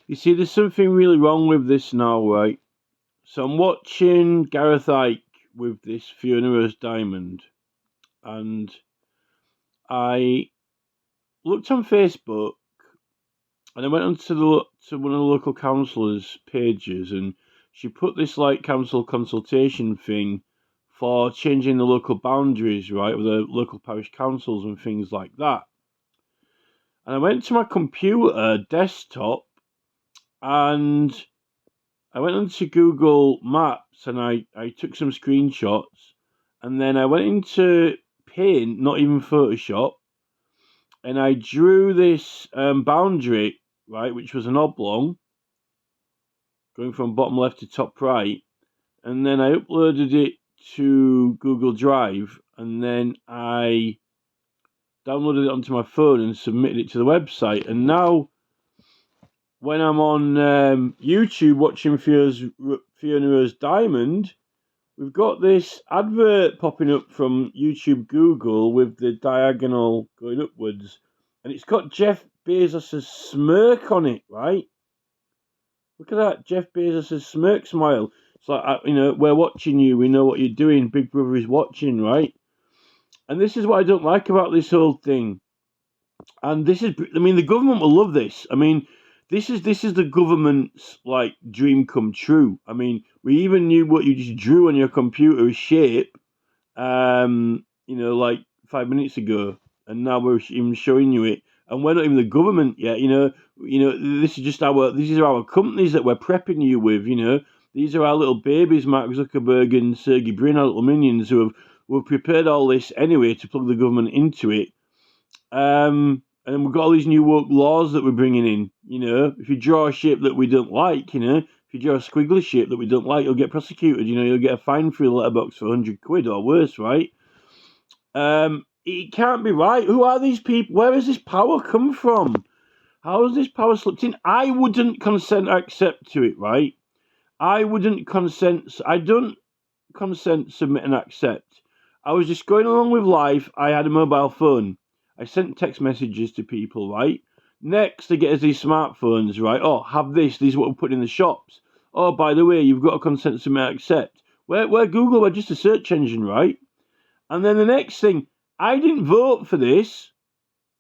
You see, there's something really wrong with this now, right? So I'm watching Gareth Ike with this Fiona Rose Diamond, and I looked on Facebook, and I went onto one of the local councillors' pages, and she put this like council consultation thing for changing the local boundaries, right, with the local parish councils and things like that. And I went to my computer desktop, and I went onto Google Maps, and I took some screenshots, and then I went into Paint, not even Photoshop, and I drew this boundary, right, which was an oblong, going from bottom left to top right, and then I uploaded it to Google Drive, and then I downloaded it onto my phone and submitted it to the website. And now, when I'm on YouTube watching Fiona Rose Diamond, we've got this advert popping up from YouTube Google with the diagonal going upwards, and it's got Jeff Bezos' smirk on it, right? Look at that, Jeff Bezos' smirk smile. It's like, we're watching you, we know what you're doing, Big Brother is watching, right? And this is what I don't like about this whole thing. And the government will love this. This is the government's like dream come true. We even knew what you just drew on your computer as shape, like 5 minutes ago, and now we're even showing you it. And we're not even the government yet. This is our companies that we're prepping you with. These are our little babies, Mark Zuckerberg and Sergey Brin, our little minions who have prepared all this anyway to plug the government into it. And we've got all these new woke laws that we're bringing in. If you draw a shape that we don't like, if you draw a squiggly shape that we don't like, you'll get prosecuted. You'll get a fine for your letterbox for £100 or worse, right? It can't be right. Who are these people? Where has this power come from? How has this power slipped in? I wouldn't consent or accept to it, right? I wouldn't consent. I don't consent, submit, and accept. I was just going along with life. I had a mobile phone. I sent text messages to people, right? Next, they get us these smartphones, right? Oh, have this. This is what we're putting in the shops. Oh, by the way, you've got to consent, submit, accept. We're Google. We're just a search engine, right? And then the next thing, I didn't vote for this,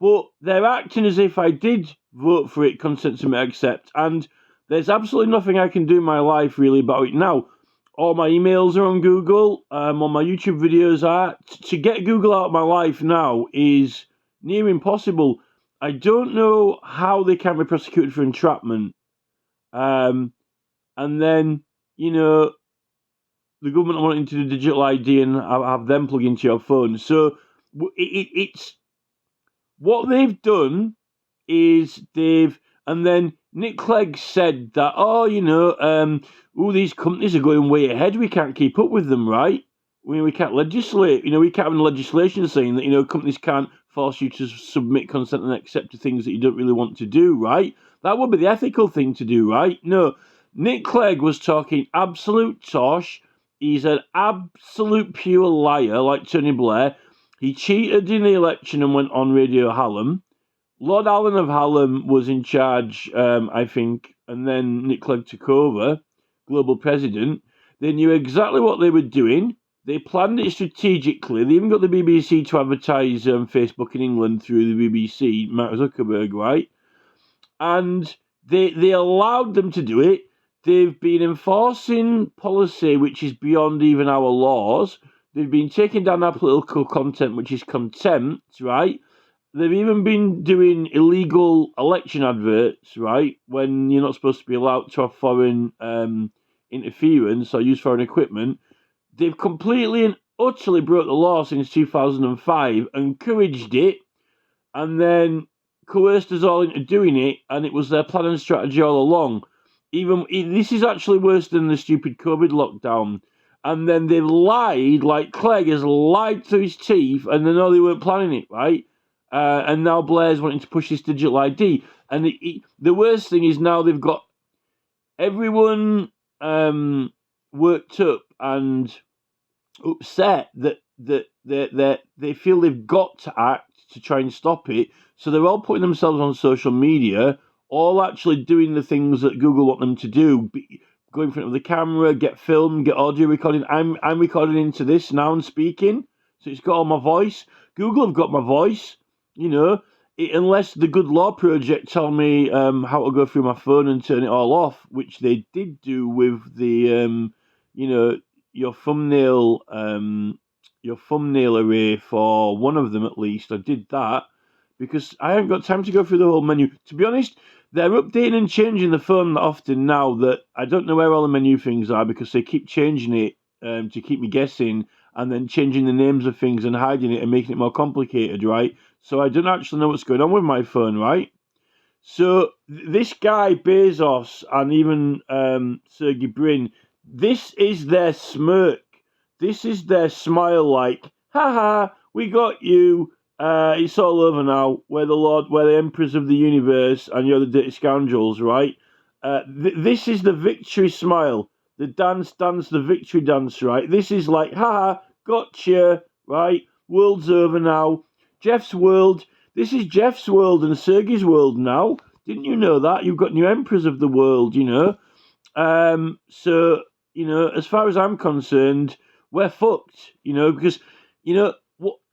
but they're acting as if I did vote for it, consent, submit, accept. And there's absolutely nothing I can do in my life really about it now. All my emails are on Google. All my YouTube videos are. To get Google out of my life now is near impossible. I don't know how they can be prosecuted for entrapment. And then, the government are wanting to do digital ID and have them plug into your phone. So it's what they've done is and then Nick Clegg said that, these companies are going way ahead. We can't keep up with them, right? We can't legislate. We can't have legislation saying that, companies can't force you to submit consent and accept to things that you don't really want to do, right? That would be the ethical thing to do, right? No, Nick Clegg was talking absolute tosh. He's an absolute pure liar, like Tony Blair. He cheated in the election and went on Radio Hallam. Lord Allen of Hallam was in charge, I think, and then Nick Clegg took over, global president. They knew exactly what they were doing. They planned it strategically. They even got the BBC to advertise Facebook in England through the BBC, Mark Zuckerberg, right? And they allowed them to do it. They've been enforcing policy which is beyond even our laws. They've been taking down our political content, which is contempt, right? They've even been doing illegal election adverts, right? When you're not supposed to be allowed to have foreign interference or use foreign equipment. They've completely and utterly broke the law since 2005, encouraged it, and then coerced us all into doing it, and it was their plan and strategy all along. This is actually worse than the stupid COVID lockdown. And then they've lied, like Clegg has lied through his teeth, and they know they weren't planning it, right? And now Blair's wanting to push this digital ID. And the worst thing is now they've got everyone worked up and upset that they feel they've got to act to try and stop it. So they're all putting themselves on social media, all actually doing the things that Google want them to do. Go in front of the camera, get film, get audio recording. I'm recording into this now and speaking, so it's got all my voice. Google have got my voice, unless the Good Law Project tell me how to go through my phone and turn it all off, which they did do with the, your thumbnail array for one of them at least. I did that because I haven't got time to go through the whole menu. To be honest, they're updating and changing the phone that often now that I don't know where all the menu things are because they keep changing it to keep me guessing and then changing the names of things and hiding it and making it more complicated, right? So I don't actually know what's going on with my phone, right? So this guy, BEZOS, and even Sergey Brin, this is their smirk. This is their smile like, haha, we got you. It's all over now. We're the emperors of the universe, and you're the dirty scoundrels, right? This is the victory smile. The dance, the victory dance, right? This is like, haha, gotcha, right? World's over now. Jeff's world. This is Jeff's world and Sergey's world now. Didn't you know that? You've got new emperors of the world, So, as far as I'm concerned, we're fucked, because,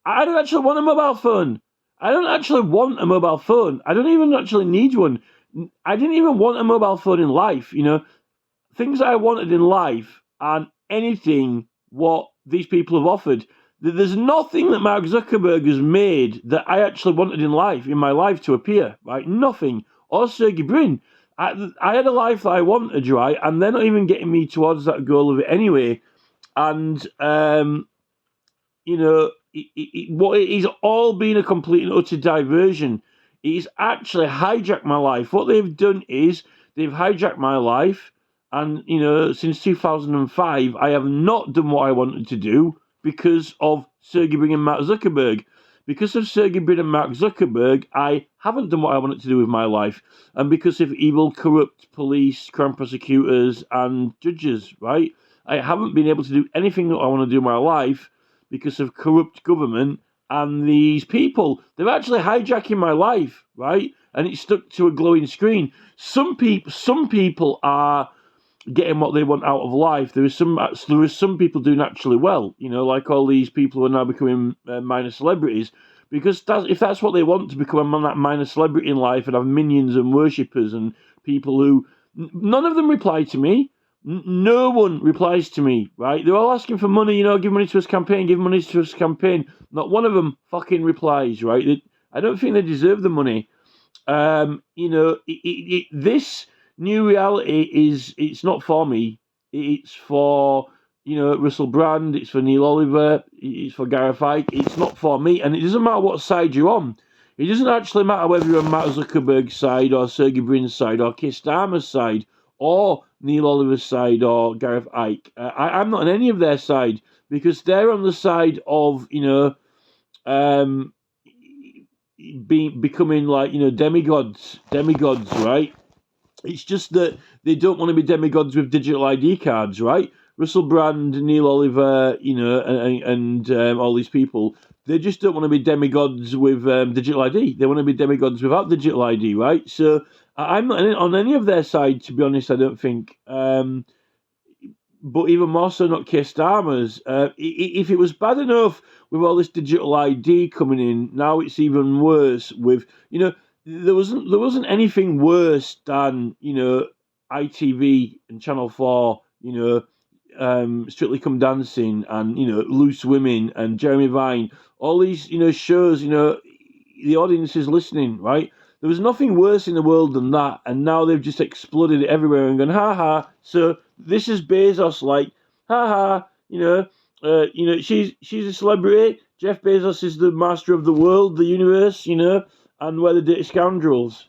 I don't actually want a mobile phone. I don't actually want a mobile phone. I don't even actually need one. I didn't even want a mobile phone in life, Things I wanted in life and anything what these people have offered. There's nothing that Mark Zuckerberg has made that I actually wanted in my life to appear, right? Nothing. Or Sergey Brin. I had a life that I wanted, right? And they're not even getting me towards that goal of it anyway. And, it's all been a complete and utter diversion. It's actually hijacked my life. What they've done is they've hijacked my life. And, since 2005, I have not done what I wanted to do because of Sergey Brin and Mark Zuckerberg. Because of Sergey Brin and Mark Zuckerberg, I haven't done what I wanted to do with my life. And because of evil, corrupt police, crown prosecutors, and judges, right? I haven't been able to do anything that I want to do in my life because of corrupt government and these people. They're actually hijacking my life, right? And it's stuck to a glowing screen. Some people are getting what they want out of life. There is some people doing actually well, like all these people who are now becoming minor celebrities, because if that's what they want, to become a minor celebrity in life and have minions and worshippers and people who none of them reply to me. No one replies to me, right? They're all asking for money, give money to his campaign, give money to his campaign. Not one of them fucking replies, right? I don't think they deserve the money. This new reality it's not for me. It's for, Russell Brand, it's for Neil Oliver, it's for Gareth Ike. It's not for me, and it doesn't matter what side you're on. It doesn't actually matter whether you're on Mark Zuckerberg's side or Sergey Brin's side or Keir Starmer's side or Neil Oliver's side or Gareth Ike. I'm not on any of their side because they're on the side of, becoming like, demigods, right? It's just that they don't want to be demigods with digital ID cards, right? Russell Brand, Neil Oliver, and all these people, they just don't want to be demigods with digital ID. They want to be demigods without digital ID, right? So I'm not on any of their side, to be honest, I don't think. But even more so not Keir Starmer's. If it was bad enough with all this digital ID coming in, now it's even worse with, there wasn't anything worse than, ITV and Channel 4, Strictly Come Dancing and, Loose Women and Jeremy Vine, all these, shows, the audience is listening, right? There was nothing worse in the world than that, and now they've just exploded it everywhere and gone, ha. So this is Bezos like, ha, she's a celebrity. Jeff Bezos is the master of the world, the universe, and we're the dirty scoundrels.